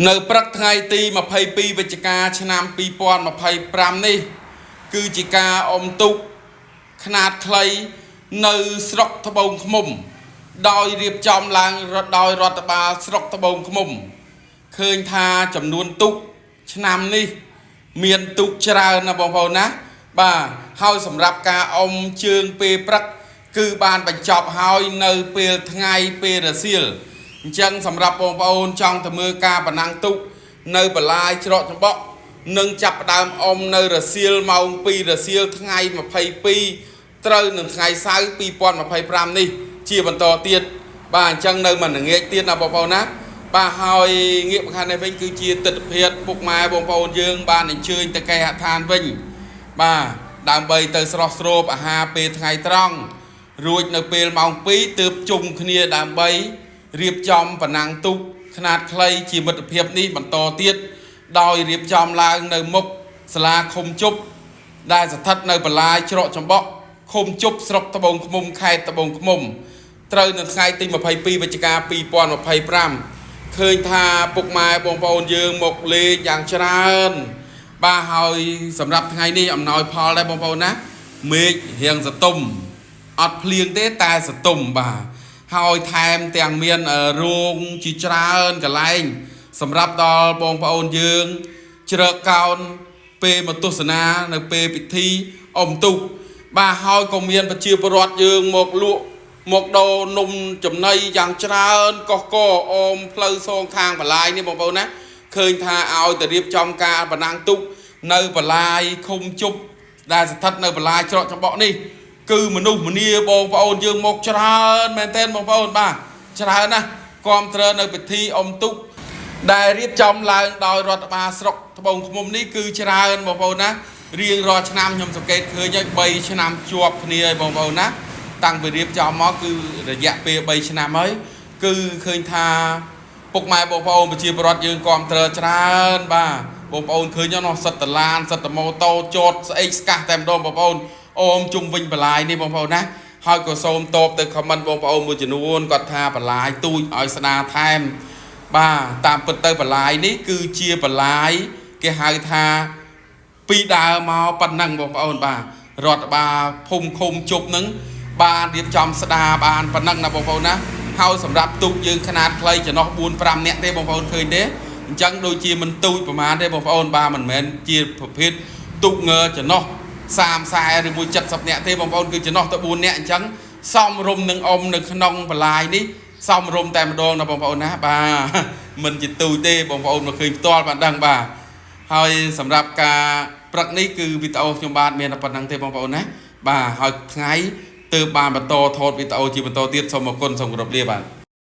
នៅព្រឹកថ្ងៃទី22វិច្ឆិកាឆ្នាំ2025នេះគឺជាការអុំទូកខ្នាតខ្លីនៅស្រុកត្បូងឃ្មុំដោយរៀបចំឡើងដោយរដ្ឋបាលស្រុកត្បូងឃ្មុំឃើញថាចំនួនទូកឆ្នាំនេះមានទូកច្រើនណាបងប្អូនណាបាទហើយសម្រាប់ការអុំជើងពេលព្រឹកគឺបានបញ្ចប់ហើយនៅពេលថ្ងៃពេលរសៀលអញ្ចឹងសម្រាប់បងប្អូនចង់ទៅមើលការប្រណាំងទូកនៅបលាយច្រកចំបក់នឹងចាប់ផ្ដើមអុំនៅរសៀលម៉ោង2រសៀលថ្ងៃ22ត្រូវនឹងថ្ងៃសៅរ៍2025នេះជាបន្តទៀតបាទអញ្ចឹងនៅមិនងាកទៀតណាបងប្អូនណាបាទហើយងាកមកខាងនេះវិញគឺជាទស្សនវិជ្ជាពុកម៉ែបងប្អូនយើងបានអញ្ជើញទៅគេហដ្ឋានវិញបាទដើម្បីទៅស្រស់ស្រូបអាហារពេលថ្ងៃត្រង់រួចនៅពេលម៉ោង2ទើបជុំគ្នាដើម្បីរៀបចំប្រណាំងទូកខ្នាតខ្លីជាមិត្តភាពនេះបន្តទៀតដោយរៀបចំឡើងនៅមុខសាលាឃុំជប់ដែលស្ថិតនៅបលាយច្រកចំបក់ឃុំជប់ស្រុកត្បូងឃ្មុំខេត្តត្បូងឃ្មុំត្រូវនៅថ្ងៃទី22វិច្ឆិកា2025ឃើញថាពុកម៉ែបងប្អូនយើងមកលេងយ៉ាងច្រើនបាទហើយសម្រាប់ថ្ងៃនេះអំណោយផលដែរបងប្អូនណាមេឃរៀងសតុំអត់ភ្លៀងទេតែសតុំបាទហើយថែមទាំងមានរោងជាច្រើនកន្លែងសម្រាប់ដល់បងប្អូនយើងជ្រើកកោនពេលមកទស្សនានៅពេលពិធីអុំទូកបាទហើយក៏មានប្រជាពលរដ្ឋយើងមកលក់មកដូរនំចំណីយ៉ាងច្រើនកកអមផ្លូវសងខាងបលាយនេះបងប្អូនណាឃើញថាឲ្យទៅរៀបចំការប្រណាំងទូកនៅបលាយឃុំជប់ដែលស្ថិតនៅបលាយច្រកចំបក់នេះគឺមនុស្សម្នាបងប្អូនយើងមកច្រើនមែនទែនបងប្អូនបាទច្រើនណាស់គាំទ្រនៅពិធីអុំទូកដែលរៀបចំឡើងដោយរដ្ឋបាលស្រុកត្បូងឃ្មុំនេះគឺច្រើនបងប្អូនណារៀងរាល់ឆ្នាំខ្ញុំសង្កេតឃើញហើយ3ឆ្នាំជាប់គ្នាហើយបងប្អូនណាតាំងពីរៀបចំមកគឺរយៈពេល3ឆ្នាំហើយគឺឃើញថាពុកម៉ែបងប្អូនប្រជាពលរដ្ឋយើងគាំទ្រច្រើនបាទបងប្អូនឃើញនោះសិតតឡានសិតតម៉ូតូចតស្អេកស្កាសតែម្ដងបងប្អូនអូមជុំវិញបលាយនេះបងប្អូនណាហើយក៏សូមតបទៅខមមិនបងប្អូនមួយចំនួនគាត់ថាបលាយទូចឲ្យស្ដារថែមបាទតាមពិតទៅបលាយនេះគឺជាបលាយគេហៅថាពីដើមមកប៉ុណ្ណឹងបងប្អូនបាទរដ្ឋបាលភូមិឃុំជប់នឹងបានរៀបចំស្ដារបានប៉ុណ្ណឹងណាបងប្អូនណាហើយសម្រាប់ទូកយើងខ្នាតខ្លីចំណោះ 4-5 នាក់ទេបងប្អូនឃើញទេអញ្ចឹងដូចជាមិនទូចប្រហែលទេបងប្អូនបាទមិនមែនជាប្រភេទទូកងើចំណោះ30-40ឬមួយ70នាក់ទេបងប្អូនគឺចំណោះទៅ4នាក់អញ្ចឹងសំរុំនឹងអុំនៅក្នុងបលាយនេះសំរុំតែម្ដងណាបងប្អូនណាបាទមិនជាទូចទេបងប្អូនមកឃើញផ្ទាល់បានដឹងបាទហើយសម្រាប់ការព្រឹកនេះគឺវីដេអូខ្ញុំបាទមានប៉ុណ្្នឹងទេបងប្អូនណាបាទហើយថ្ងៃទើបបានបន្តថតវីដេអូជាបន្តទៀតសូមអរគុណសូមគោរពលាបាទ